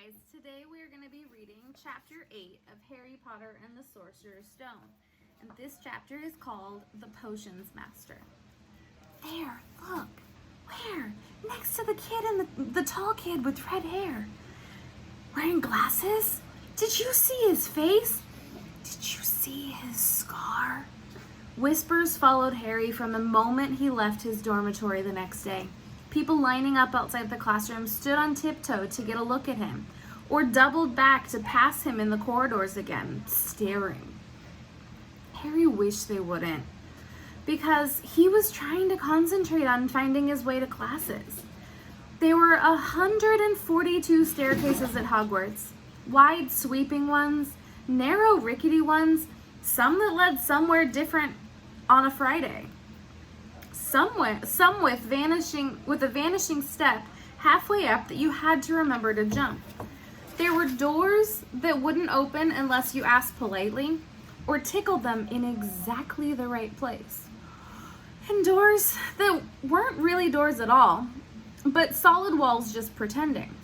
guys, today we are going to be reading chapter 8 of Harry Potter and the Sorcerer's Stone. And this chapter is called The Potions Master. There, look. Where? Next to the kid and the tall kid with red hair. Wearing glasses? Did you see his face? Did you see his scar? Whispers followed Harry from the moment he left his dormitory the next day. People lining up outside the classroom stood on tiptoe to get a look at him, or doubled back to pass him in the corridors again, staring. Harry wished they wouldn't, because he was trying to concentrate on finding his way to classes. There were 142 staircases at Hogwarts, wide sweeping ones, narrow rickety ones, some that led somewhere different on a Friday. Some with a vanishing step halfway up that you had to remember to jump. There were doors that wouldn't open unless you asked politely or tickled them in exactly the right place. And doors that weren't really doors at all, but solid walls just pretending.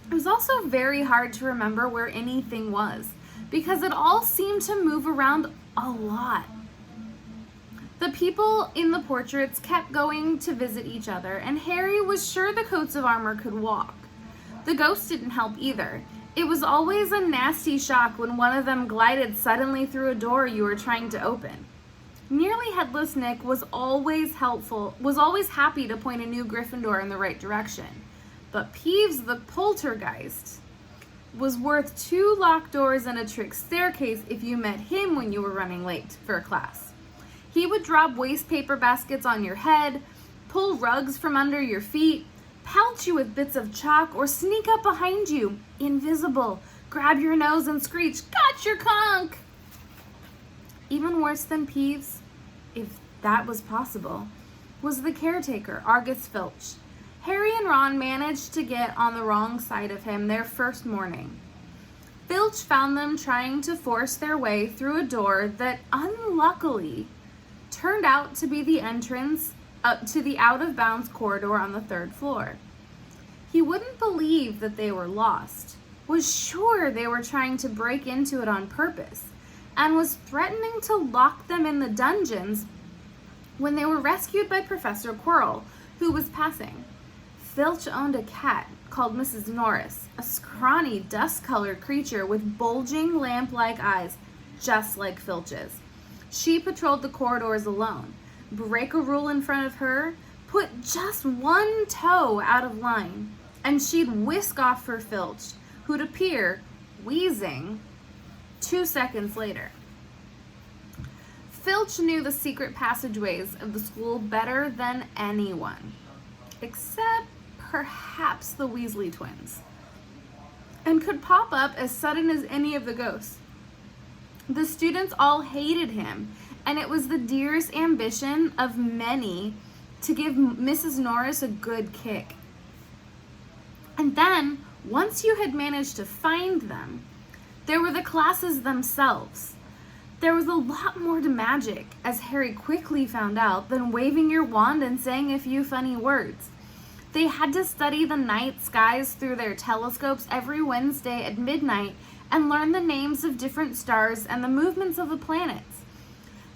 It was also very hard to remember where anything was because it all seemed to move around a lot. The people in the portraits kept going to visit each other, and Harry was sure the coats of armor could walk. The ghosts didn't help either. It was always a nasty shock when one of them glided suddenly through a door you were trying to open. Nearly Headless Nick was always happy to point a new Gryffindor in the right direction. But Peeves the Poltergeist was worth 2 locked doors and a trick staircase if you met him when you were running late for class. He would drop waste paper baskets on your head, pull rugs from under your feet, pelt you with bits of chalk, or sneak up behind you, invisible, grab your nose and screech, "Got your conch!" Even worse than Peeves, if that was possible, was the caretaker, Argus Filch. Harry and Ron managed to get on the wrong side of him their first morning. Filch found them trying to force their way through a door that unluckily turned out to be the entrance up to the out-of-bounds corridor on the 3rd floor. He wouldn't believe that they were lost, was sure they were trying to break into it on purpose, and was threatening to lock them in the dungeons when they were rescued by Professor Quirrell, who was passing. Filch owned a cat called Mrs. Norris, a scrawny, dust-colored creature with bulging lamp-like eyes, just like Filch's. She patrolled the corridors alone. Break a rule in front of her, put just one toe out of line, and she'd whisk off for Filch, who'd appear, wheezing, 2 seconds later. Filch knew the secret passageways of the school better than anyone, except perhaps the Weasley twins, and could pop up as sudden as any of the ghosts. The students all hated him, and it was the dearest ambition of many to give Mrs. Norris a good kick. And then, once you had managed to find them, there were the classes themselves. There was a lot more to magic, as Harry quickly found out, than waving your wand and saying a few funny words. They had to study the night skies through their telescopes every Wednesday at midnight and learn the names of different stars and the movements of the planets.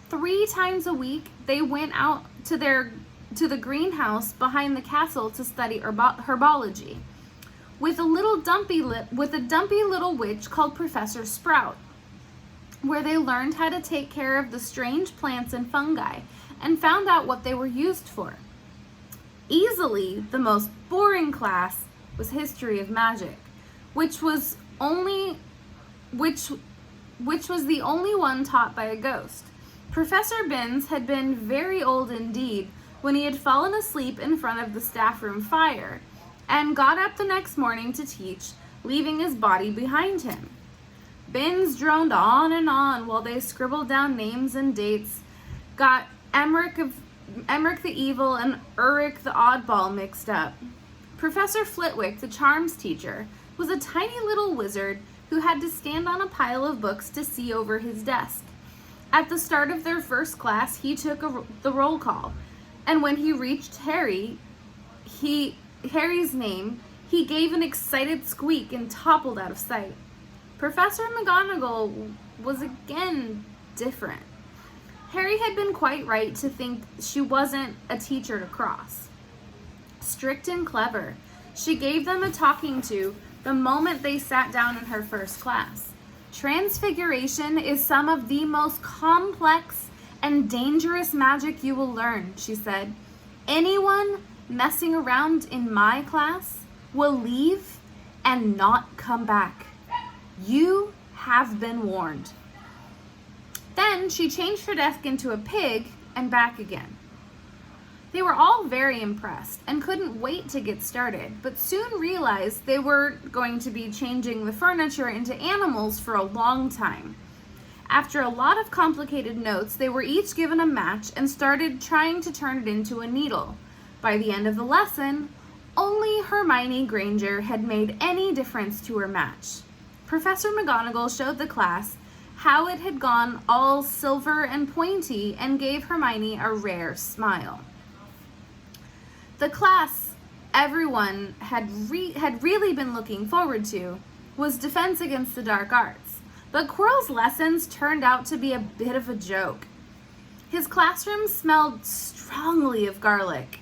3 times a week, they went out to the greenhouse behind the castle to study herbology with a dumpy little witch called Professor Sprout, where they learned how to take care of the strange plants and fungi and found out what they were used for. Easily the most boring class was History of Magic, which was the only one taught by a ghost. Professor Binns had been very old indeed when he had fallen asleep in front of the staff room fire and got up the next morning to teach, leaving his body behind him. Binns droned on and on while they scribbled down names and dates, got Emmerich the Evil and Ulrich the Oddball mixed up. Professor Flitwick, the charms teacher, was a tiny little wizard who had to stand on a pile of books to see over his desk. At the start of their first class, he took the roll call, and when he reached Harry's name, He gave an excited squeak and toppled out of sight. Professor McGonagall was again different. Harry had been quite right to think she wasn't a teacher to cross. Strict and clever, she gave them a talking to the moment they sat down in her first class. Transfiguration is some of the most complex and dangerous magic you will learn, she said. Anyone messing around in my class will leave and not come back. You have been warned. Then she changed her desk into a pig and back again. They were all very impressed and couldn't wait to get started, but soon realized they were going to be changing the furniture into animals for a long time. After a lot of complicated notes, they were each given a match and started trying to turn it into a needle. By the end of the lesson, only Hermione Granger had made any difference to her match. Professor McGonagall showed the class how it had gone all silver and pointy and gave Hermione a rare smile. The class everyone had really been looking forward to was Defense Against the Dark Arts, but Quirrell's lessons turned out to be a bit of a joke. His classroom smelled strongly of garlic,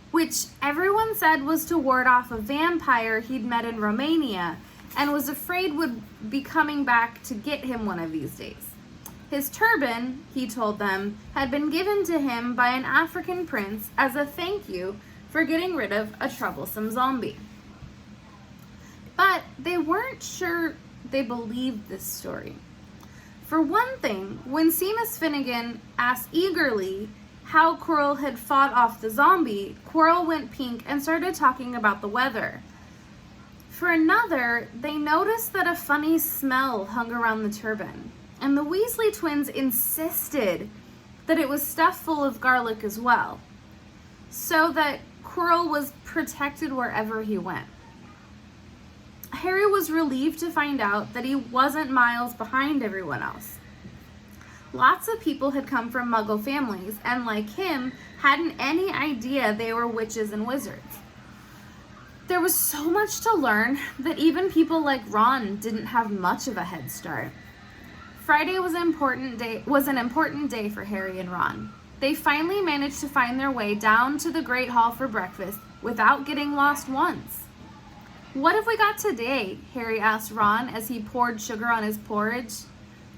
which everyone said was to ward off a vampire he'd met in Romania and was afraid would be coming back to get him one of these days. His turban, he told them, had been given to him by an African prince as a thank you for getting rid of a troublesome zombie. But they weren't sure they believed this story. For one thing, when Seamus Finnegan asked eagerly how Quirrell had fought off the zombie, Quirrell went pink and started talking about the weather. For another, they noticed that a funny smell hung around the turban, and the Weasley twins insisted that it was stuffed full of garlic as well, so that Quirrell was protected wherever he went. Harry was relieved to find out that he wasn't miles behind everyone else. Lots of people had come from Muggle families, and like him, hadn't any idea they were witches and wizards. There was so much to learn that even people like Ron didn't have much of a head start. Friday was an important day for Harry and Ron. They finally managed to find their way down to the Great Hall for breakfast without getting lost once. "What have we got today?" Harry asked Ron as he poured sugar on his porridge.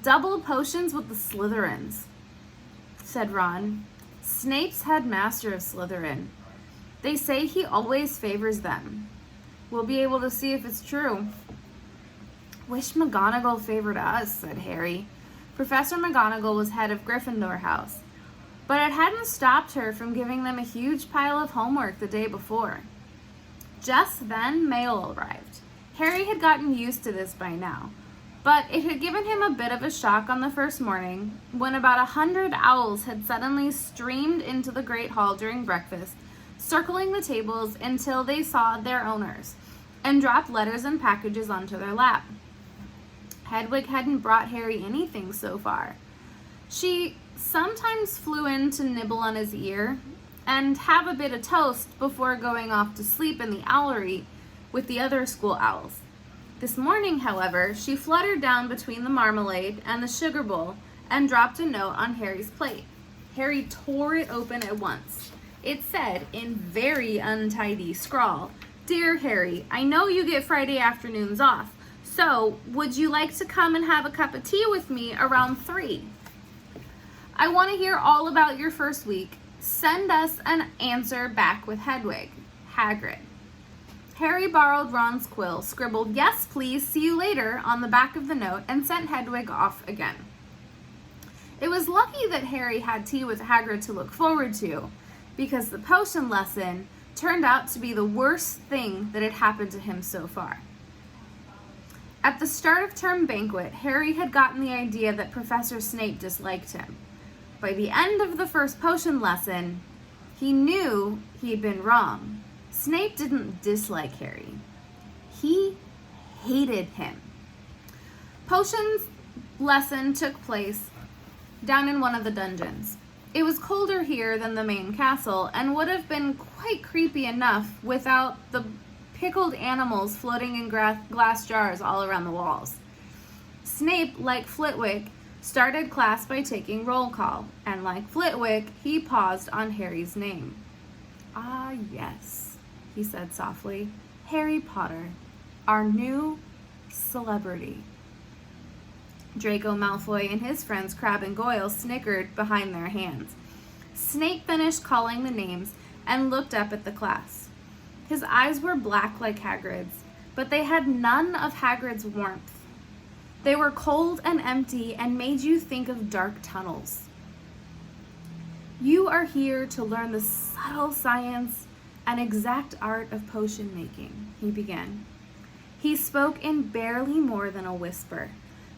"Double potions with the Slytherins," said Ron. "Snape's headmaster of Slytherin. They say he always favors them. We'll be able to see if it's true." "Wish McGonagall favored us," said Harry. Professor McGonagall was head of Gryffindor House, but it hadn't stopped her from giving them a huge pile of homework the day before. Just then, mail arrived. Harry had gotten used to this by now, but it had given him a bit of a shock on the first morning when about 100 owls had suddenly streamed into the Great Hall during breakfast, circling the tables until they saw their owners, and dropped letters and packages onto their lap. Hedwig hadn't brought Harry anything so far. She sometimes flew in to nibble on his ear and have a bit of toast before going off to sleep in the owlery with the other school owls. This morning, however, she fluttered down between the marmalade and the sugar bowl and dropped a note on Harry's plate. Harry tore it open at once. It said, in very untidy scrawl, "Dear Harry, I know you get Friday afternoons off, so would you like to come and have a cup of tea with me around 3? I want to hear all about your first week. Send us an answer back with Hedwig. Hagrid." Harry borrowed Ron's quill, scribbled "Yes, please, see you later" on the back of the note, and sent Hedwig off again. It was lucky that Harry had tea with Hagrid to look forward to, because the potion lesson turned out to be the worst thing that had happened to him so far. At the start of term banquet, Harry had gotten the idea that Professor Snape disliked him. By the end of the first potion lesson, he knew he'd been wrong. Snape didn't dislike Harry. He hated him. Potions lesson took place down in one of the dungeons. It was colder here than the main castle and would have been quite creepy enough without the pickled animals floating in glass jars all around the walls. Snape, like Flitwick, started class by taking roll call, and like Flitwick, he paused on Harry's name. "Ah, yes," he said softly. "Harry Potter, our new celebrity." Draco Malfoy and his friends Crabbe and Goyle snickered behind their hands. Snape finished calling the names and looked up at the class. His eyes were black like Hagrid's, but they had none of Hagrid's warmth. They were cold and empty and made you think of dark tunnels. "You are here to learn the subtle science and exact art of potion making," he began. He spoke in barely more than a whisper,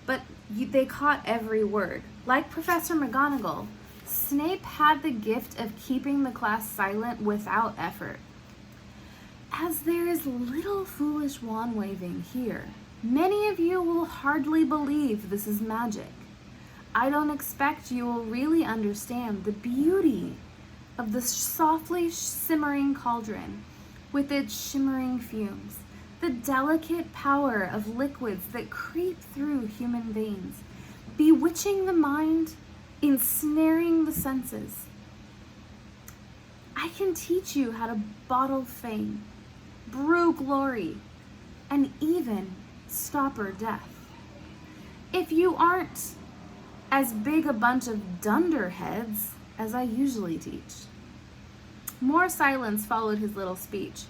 but they caught every word. Like Professor McGonagall, Snape had the gift of keeping the class silent without effort. "As there is little foolish wand waving here, many of you will hardly believe this is magic. I don't expect you will really understand the beauty of the softly simmering cauldron with its shimmering fumes, the delicate power of liquids that creep through human veins, bewitching the mind, ensnaring the senses. I can teach you how to bottle fame, brew glory, and even stopper death. If you aren't as big a bunch of dunderheads as I usually teach." More silence followed his little speech.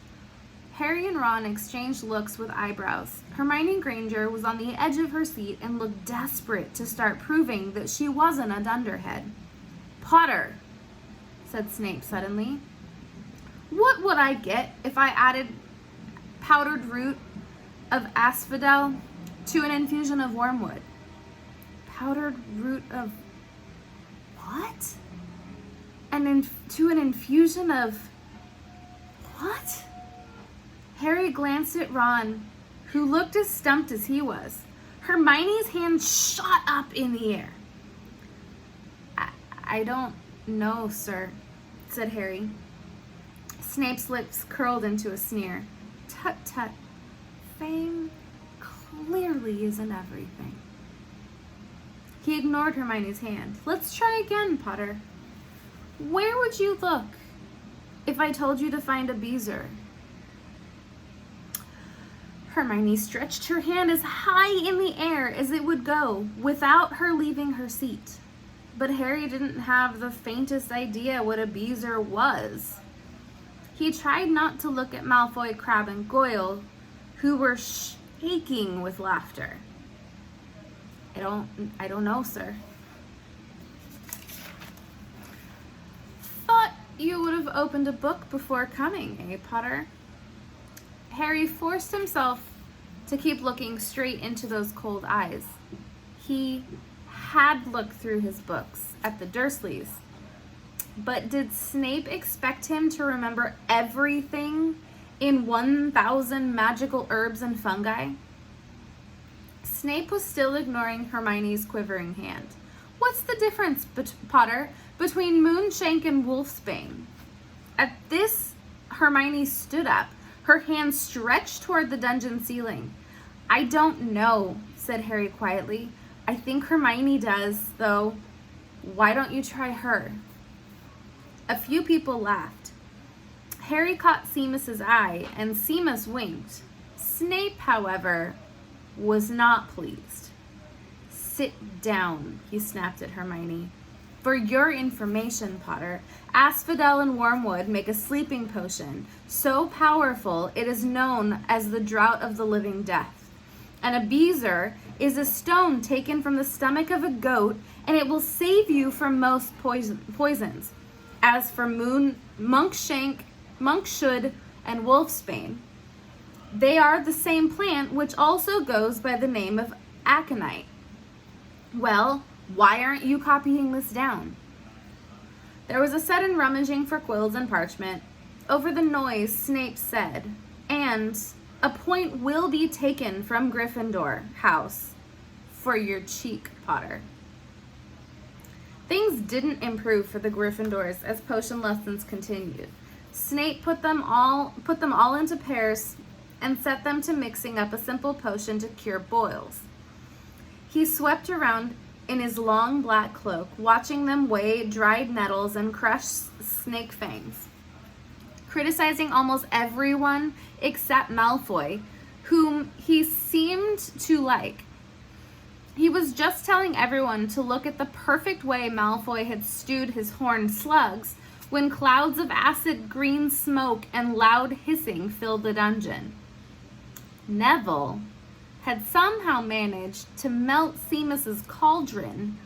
Harry and Ron exchanged looks with eyebrows. Hermione Granger was on the edge of her seat and looked desperate to start proving that she wasn't a dunderhead. "Potter," said Snape suddenly, "what would I get if I added powdered root of asphodel to an infusion of wormwood?" "Powdered root of what? To an infusion of what?" Harry glanced at Ron, who looked as stumped as he was. Hermione's hand shot up in the air. I don't know, sir," said Harry. Snape's lips curled into a sneer. "Tut, tut. Fame clearly isn't everything." He ignored Hermione's hand. "Let's try again, Potter. Where would you look if I told you to find a beezer?" Hermione stretched her hand as high in the air as it would go without her leaving her seat. But Harry didn't have the faintest idea what a beezer was. He tried not to look at Malfoy, Crabbe, and Goyle, who were shaking with laughter. I don't know, sir." "Thought you would have opened a book before coming, eh, Potter?" Harry forced himself to keep looking straight into those cold eyes. He had looked through his books at the Dursleys, but did Snape expect him to remember everything in 1,000 magical herbs and fungi? Snape was still ignoring Hermione's quivering hand. "What's the difference, Potter, between Moonshank and Wolfsbane?" At this, Hermione stood up, her hand stretched toward the dungeon ceiling. "I don't know," said Harry quietly. "I think Hermione does, though. Why don't you try her?" A few people laughed. Harry caught Seamus's eye, and Seamus winked. Snape, however, was not pleased. "Sit down," he snapped at Hermione. "For your information, Potter, asphodel and wormwood make a sleeping potion so powerful it is known as the Draught of the Living Death. And a beezer is a stone taken from the stomach of a goat, and it will save you from most poisons. As for monkshank, monkshood, and wolfsbane, they are the same plant which also goes by the name of aconite. Well, why aren't you copying this down?" There was a sudden rummaging for quills and parchment. Over the noise, Snape said, "And a point will be taken from Gryffindor house for your cheek, Potter." Things didn't improve for the Gryffindors as potion lessons continued. Snape put them all into pairs and set them to mixing up a simple potion to cure boils. He swept around in his long black cloak, watching them weigh dried nettles and crush snake fangs, criticizing almost everyone except Malfoy, whom he seemed to like. He was just telling everyone to look at the perfect way Malfoy had stewed his horned slugs when clouds of acid green smoke and loud hissing filled the dungeon. Neville had somehow managed to melt Seamus's cauldron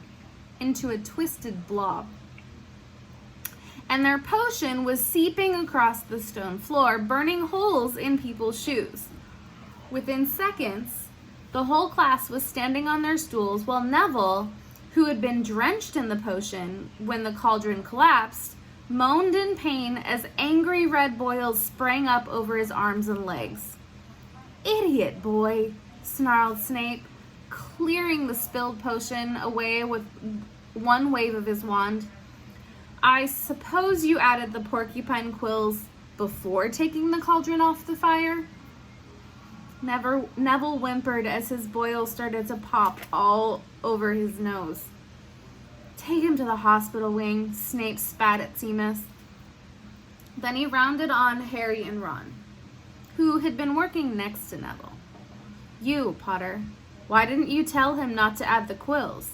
into a twisted blob, and their potion was seeping across the stone floor, burning holes in people's shoes. Within seconds, the whole class was standing on their stools while Neville, who had been drenched in the potion when the cauldron collapsed, moaned in pain as angry red boils sprang up over his arms and legs. "Idiot boy," snarled Snape, clearing the spilled potion away with one wave of his wand. "I suppose you added the porcupine quills before taking the cauldron off the fire?" Neville whimpered as his boils started to pop all over his nose. "Take him to the hospital wing," Snape spat at Seamus. Then he rounded on Harry and Ron, who had been working next to Neville. "You, Potter, why didn't you tell him not to add the quills?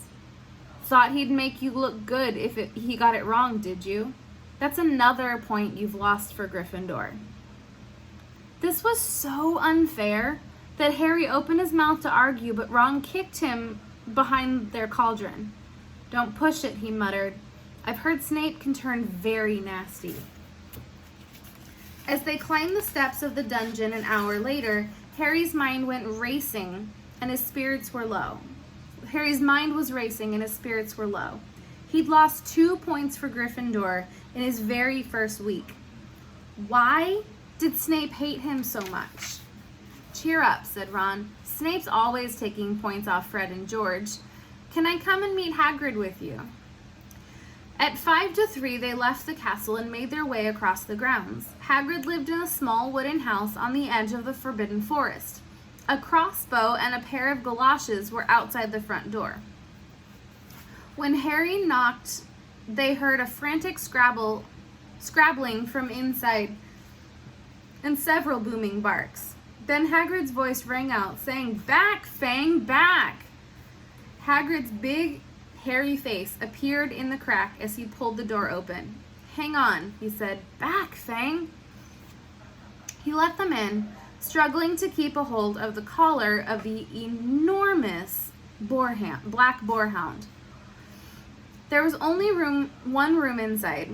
Thought he'd make you look good if he got it wrong, did you? That's another point you've lost for Gryffindor." This was so unfair that Harry opened his mouth to argue, but Ron kicked him behind their cauldron. "Don't push it," he muttered. "I've heard Snape can turn very nasty." As they climbed the steps of the dungeon an hour later, Harry's mind went racing and his spirits were low. Harry's mind was racing and his spirits were low. He'd lost 2 points for Gryffindor in his very first week. Why did Snape hate him so much? "Cheer up," said Ron. "Snape's always taking points off Fred and George. Can I come and meet Hagrid with you?" At 2 to 3, they left the castle and made their way across the grounds. Hagrid lived in a small wooden house on the edge of the Forbidden Forest. A crossbow and a pair of galoshes were outside the front door. When Harry knocked, they heard a frantic scrabbling from inside and several booming barks. Then Hagrid's voice rang out, saying, "Back, Fang, back!" Hagrid's big, hairy face appeared in the crack as he pulled the door open. "Hang on," he said. "Back, Fang!" He let them in, struggling to keep a hold of the collar of the enormous black boarhound. There was only one room inside.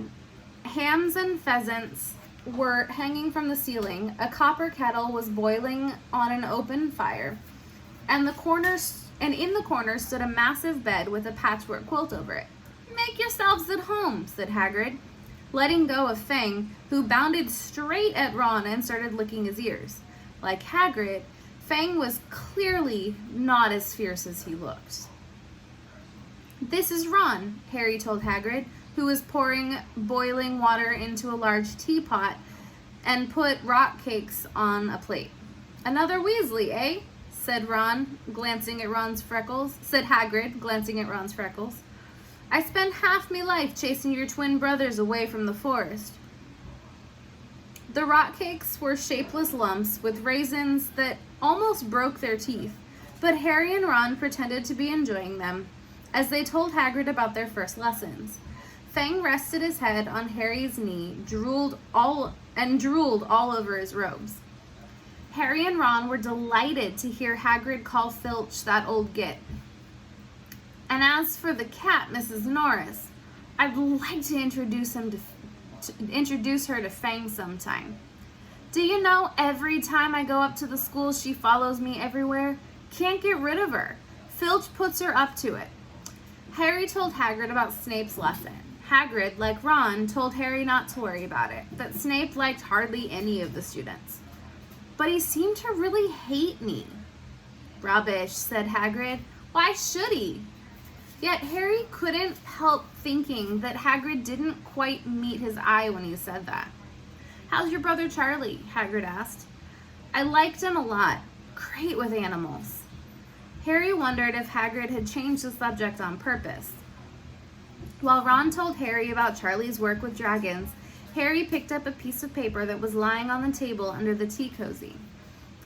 Hams and pheasants were hanging from the ceiling. A copper kettle was boiling on an open fire, and in the corner stood a massive bed with a patchwork quilt over it. "Make yourselves at home," said Hagrid, letting go of Fang, who bounded straight at Ron and started licking his ears. Like Hagrid, Fang was clearly not as fierce as he looked. "This is Ron," Harry told Hagrid, who was pouring boiling water into a large teapot and put rock cakes on a plate. "Another Weasley, eh?" said Hagrid, glancing at Ron's freckles. "I spent half me life chasing your twin brothers away from the forest." The rock cakes were shapeless lumps with raisins that almost broke their teeth, but Harry and Ron pretended to be enjoying them as they told Hagrid about their first lessons. Fang rested his head on Harry's knee, drooled all over his robes. Harry and Ron were delighted to hear Hagrid call Filch that old git. "And as for the cat, Mrs. Norris, I'd like to introduce her to Fang sometime. Do you know, every time I go up to the school, she follows me everywhere? Can't get rid of her. Filch puts her up to it." Harry told Hagrid about Snape's lesson. Hagrid, like Ron, told Harry not to worry about it, that Snape liked hardly any of the students. "But he seemed to really hate me." "Rubbish," said Hagrid. "Why should he?" Yet Harry couldn't help thinking that Hagrid didn't quite meet his eye when he said that. "How's your brother Charlie?" Hagrid asked. I liked him a lot. Great with animals. Harry wondered if Hagrid had changed the subject on purpose. While Ron told Harry about Charlie's work with dragons, Harry picked up a piece of paper that was lying on the table under the tea cozy.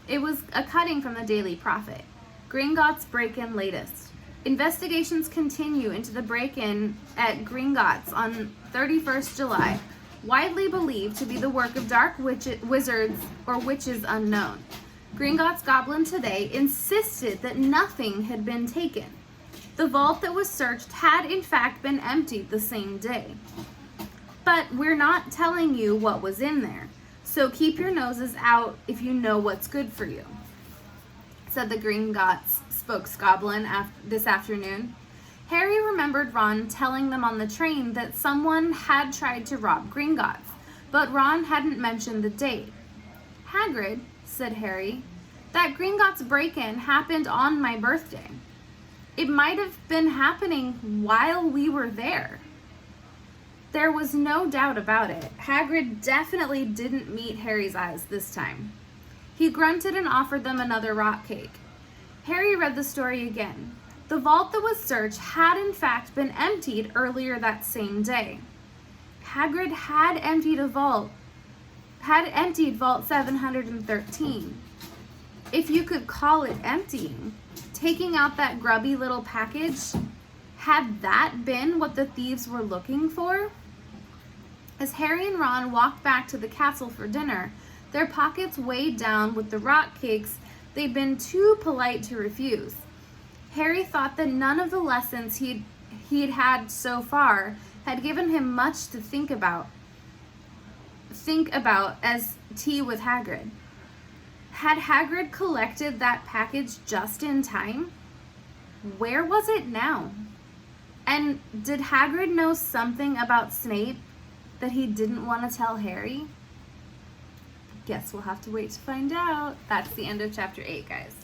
It was a cutting from the Daily Prophet. Gringotts break-in latest. Investigations continue into the break-in at Gringotts on 31st July, widely believed to be the work of dark wizards or witches unknown. Gringotts Goblin today insisted that nothing had been taken. The vault that was searched had in fact been emptied the same day. But we're not telling you what was in there, so keep your noses out if you know what's good for you, said the Gringotts spokesgoblin this afternoon. Harry remembered Ron telling them on the train that someone had tried to rob Gringotts, but Ron hadn't mentioned the date. Hagrid, said Harry, that Gringotts break-in happened on my birthday. It might have been happening while we were there. There was no doubt about it. Hagrid definitely didn't meet Harry's eyes this time. He grunted and offered them another rock cake. Harry read the story again. The vault that was searched had in fact been emptied earlier that same day. Hagrid had emptied vault 713. If you could call it emptying, taking out that grubby little package, had that been what the thieves were looking for? As Harry and Ron walked back to the castle for dinner, their pockets weighed down with the rock cakes they'd been too polite to refuse. Harry thought that none of the lessons he'd had so far had given him much to think about as tea with Hagrid. Had Hagrid collected that package just in time? Where was it now? And did Hagrid know something about Snape that he didn't want to tell Harry? Guess we'll have to wait to find out. That's the end of chapter 8, guys.